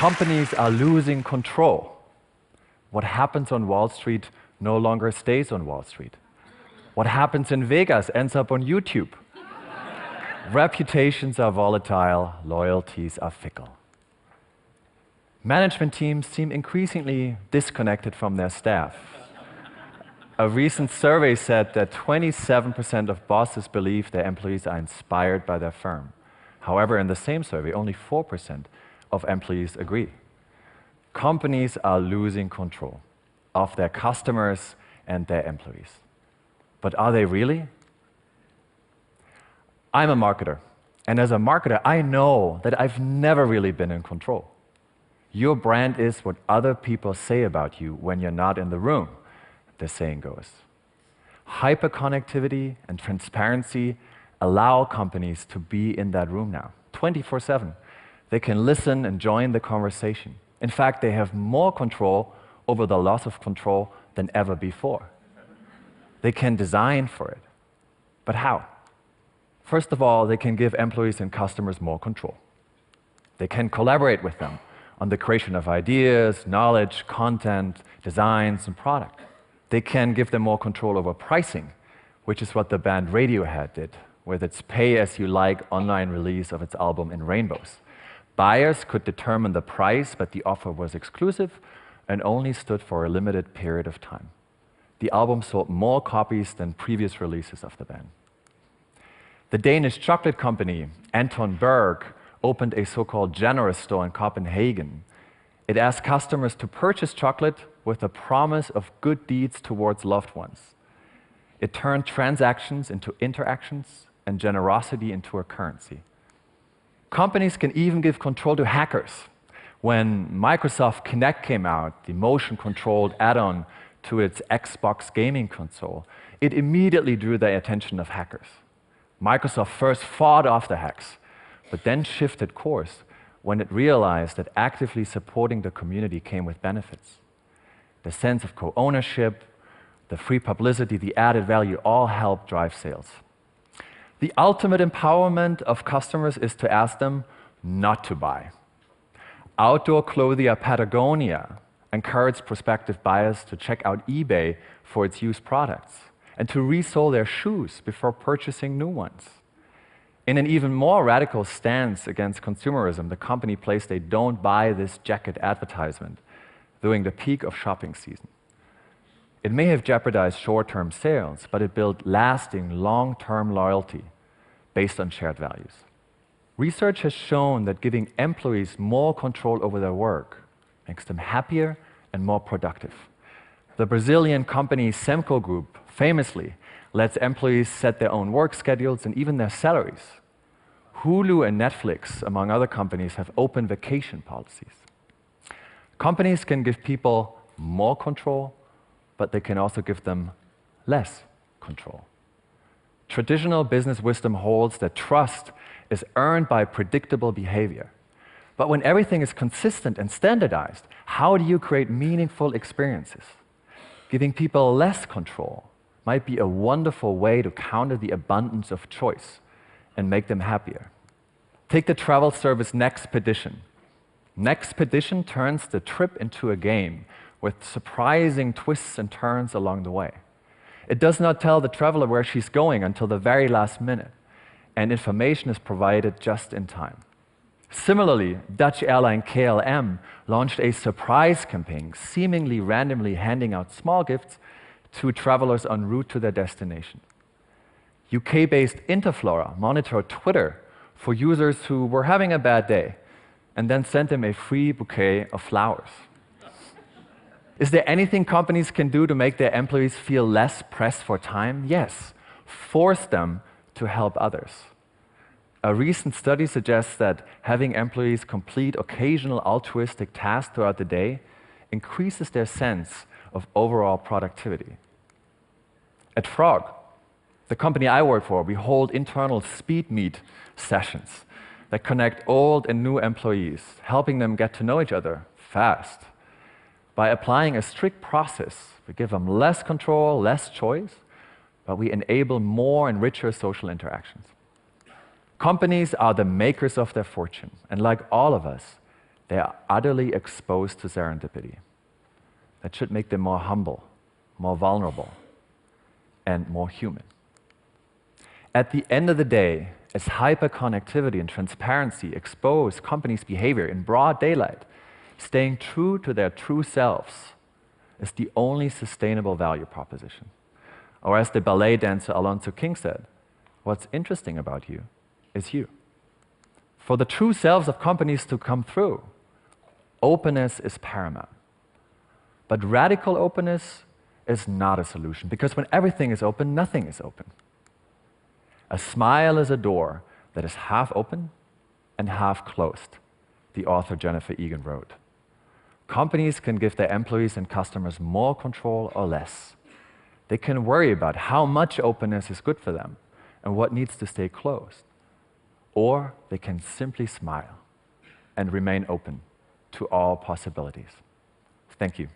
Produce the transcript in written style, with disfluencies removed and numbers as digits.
Companies are losing control. What happens on Wall Street no longer stays on Wall Street. What happens in Vegas ends up on YouTube. Reputations are volatile, loyalties are fickle. Management teams seem increasingly disconnected from their staff. A recent survey said that 27% of bosses believe their employees are inspired by their firm. However, in the same survey, only 4% of employees agree. Companies are losing control of their customers and their employees. But are they really? I'm a marketer, and as a marketer, I know that I've never really been in control. Your brand is what other people say about you when you're not in the room, the saying goes. Hyperconnectivity and transparency allow companies to be in that room now, 24/7. They can listen and join the conversation. In fact, they have more control over the loss of control than ever before. They can design for it. But how? First of all, they can give employees and customers more control. They can collaborate with them on the creation of ideas, knowledge, content, designs, and product. They can give them more control over pricing, which is what the band Radiohead did with its pay-as-you-like online release of its album In Rainbows. Buyers could determine the price, but the offer was exclusive and only stood for a limited period of time. The album sold more copies than previous releases of the band. The Danish chocolate company Anton Berg opened a so-called generous store in Copenhagen. It asked customers to purchase chocolate with a promise of good deeds towards loved ones. It turned transactions into interactions and generosity into a currency. Companies can even give control to hackers. When Microsoft Kinect came out, the motion-controlled add-on to its Xbox gaming console, it immediately drew the attention of hackers. Microsoft first fought off the hacks, but then shifted course when it realized that actively supporting the community came with benefits. The sense of co-ownership, the free publicity, the added value all help drive sales. The ultimate empowerment of customers is to ask them not to buy. Outdoor clothier Patagonia encouraged prospective buyers to check out eBay for its used products and to resole their shoes before purchasing new ones. In an even more radical stance against consumerism, the company placed a "Don't buy this jacket" advertisement during the peak of shopping season. It may have jeopardized short-term sales, but it built lasting, long-term loyalty based on shared values. Research has shown that giving employees more control over their work makes them happier and more productive. The Brazilian company Semco Group famously lets employees set their own work schedules and even their salaries. Hulu and Netflix, among other companies, have open vacation policies. Companies can give people more control, but they can also give them less control. Traditional business wisdom holds that trust is earned by predictable behavior. But when everything is consistent and standardized, how do you create meaningful experiences? Giving people less control might be a wonderful way to counter the abundance of choice and make them happier. Take the travel service Nexpedition. Nexpedition turns the trip into a game with surprising twists and turns along the way. It does not tell the traveler where she's going until the very last minute, and information is provided just in time. Similarly, Dutch airline KLM launched a surprise campaign, seemingly randomly handing out small gifts to travelers en route to their destination. UK-based Interflora monitored Twitter for users who were having a bad day and then sent them a free bouquet of flowers. Is there anything companies can do to make their employees feel less pressed for time? Yes. Force them to help others. A recent study suggests that having employees complete occasional altruistic tasks throughout the day increases their sense of overall productivity. At Frog, the company I work for, we hold internal speed meet sessions that connect old and new employees, helping them get to know each other fast. By applying a strict process, we give them less control, less choice, but we enable more and richer social interactions. Companies are the makers of their fortune, and like all of us, They are utterly exposed to serendipity. That should make them more humble, more vulnerable, and more human. At the end of the day, as hyperconnectivity and transparency expose companies' behavior in broad daylight, staying true to their true selves is the only sustainable value proposition. Or as the ballet dancer Alonso King said, what's interesting about you is you. For the true selves of companies to come through, openness is paramount. But radical openness is not a solution, because when everything is open, nothing is open. A smile is a door that is half open and half closed, the author Jennifer Egan wrote. Companies can give their employees and customers more control or less. They can worry about how much openness is good for them and what needs to stay closed. Or they can simply smile and remain open to all possibilities. Thank you.